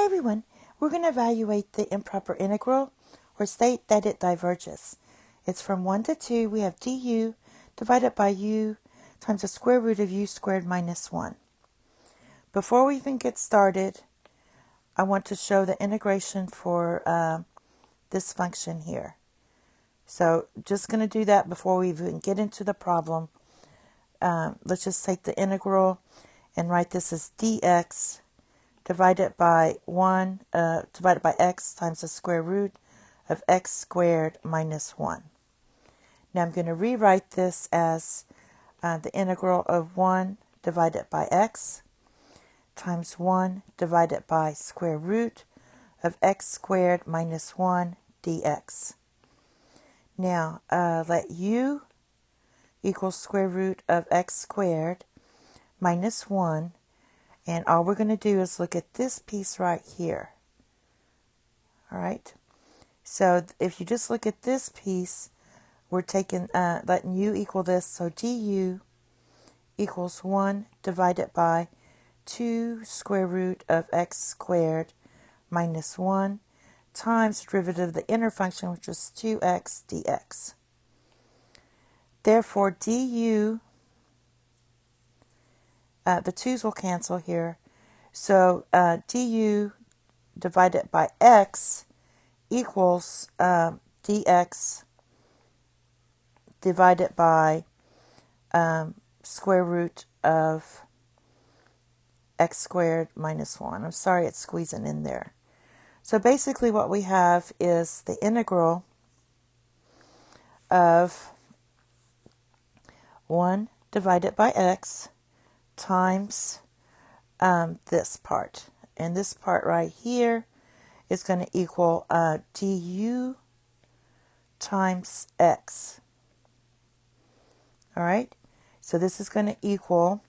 everyone, we're going to evaluate the improper integral or state that it diverges. It's from 1 to 2. We have du divided by u times the square root of u squared minus 1. Before we even get started, I want to show the integration for this function here. So just going to do that before we even get into the problem. Let's just take the integral and write this as dx divided by x times the square root of x squared minus 1. Now I'm going to rewrite this as the integral of 1 divided by x times 1 divided by square root of x squared minus 1 dx. Now let u equal square root of x squared minus 1. And all we're going to do is look at this piece right here. All right. So if you just look at this piece, we're taking, letting u equal this. So du equals 1 divided by 2 square root of x squared minus 1 times the derivative of the inner function, which is 2x dx. Therefore, du, the 2's will cancel here. So du divided by x equals dx divided by square root of x squared minus 1. I'm sorry it's squeezing in there. So basically what we have is the integral of 1 divided by x times this part. And this part right here is going to equal du times x. All right? So this is going to equal,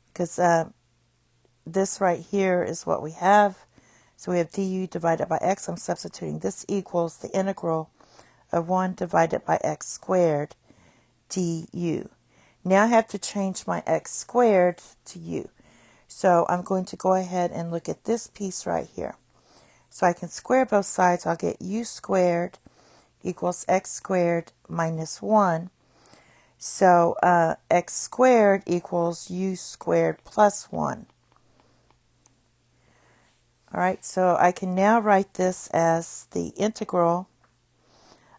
because this right here is what we have. So we have du divided by x. I'm substituting. This equals the integral of 1 divided by x squared du. Now I have to change my x squared to u. So I'm going to go ahead and look at this piece right here. So I can square both sides. I'll get u squared equals x squared minus 1. So x squared equals u squared plus 1. All right, so I can now write this as the integral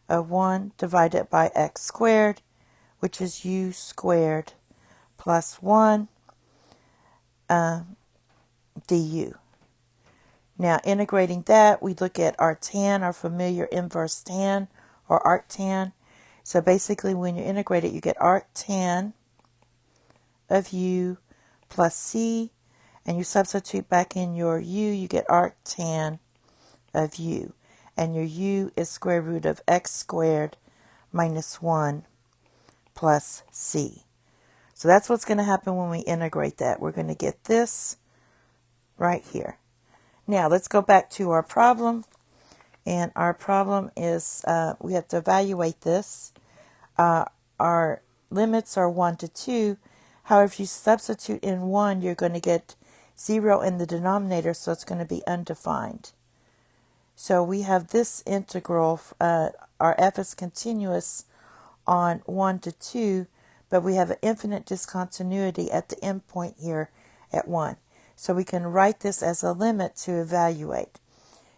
of 1 divided by x squared, which is u squared plus 1 du. Now, integrating that, we look at arctan, our familiar inverse tan, or arctan. So basically, when you integrate it, you get arctan of u plus c, and you substitute back in your u, you get arctan of u. And your u is square root of x squared minus 1 plus c. So that's what's going to happen when we integrate that. We're going to get this right here. Now let's go back to our problem. And our problem is we have to evaluate this. Our limits are 1 to 2. However, if you substitute in 1, you're going to get 0 in the denominator, so it's going to be undefined. So we have this integral, our f is continuous on 1 to 2, but we have an infinite discontinuity at the end point here at 1. So we can write this as a limit to evaluate.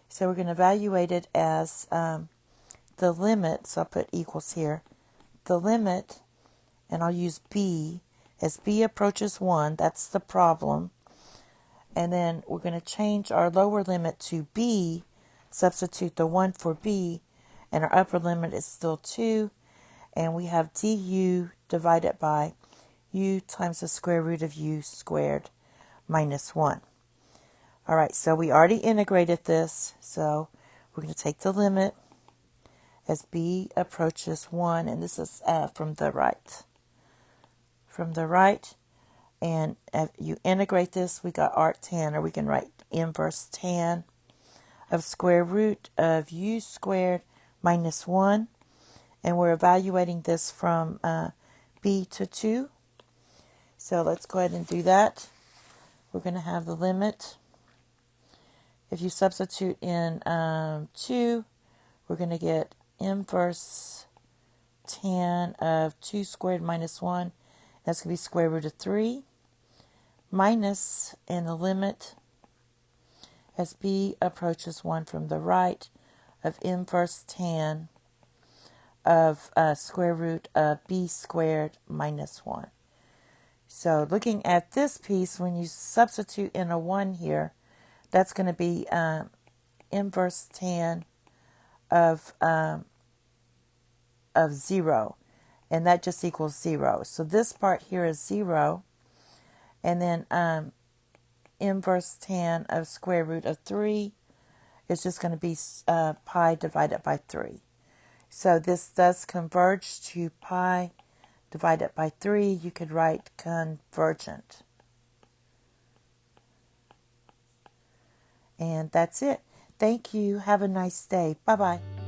So we're going to evaluate it as the limit, so I'll put equals here, the limit, and I'll use b, as b approaches 1, that's the problem. And then we're going to change our lower limit to b, substitute the 1 for b, and our upper limit is still 2. And we have du divided by u times the square root of u squared minus 1. All right, so we already integrated this. So we're going to take the limit as b approaches 1. And this is from the right. From the right. And if you integrate this, we got arctan, or we can write inverse tan of square root of u squared minus 1. And we're evaluating this from b to 2. So let's go ahead and do that. We're going to have the limit If you substitute in 2, we're going to get inverse tan of 2 squared minus 1. That's going to be square root of 3 minus, and the limit as b approaches 1 from the right, of inverse tan of square root of b squared minus 1. So looking at this piece, when you substitute in a 1 here, that's going to be inverse tan of 0, and that just equals 0. So this part here is 0, and then inverse tan of square root of 3 is just going to be pi divided by 3. So this does converge to pi divided by 3. You could write convergent. And that's it. Thank you. Have a nice day. Bye-bye.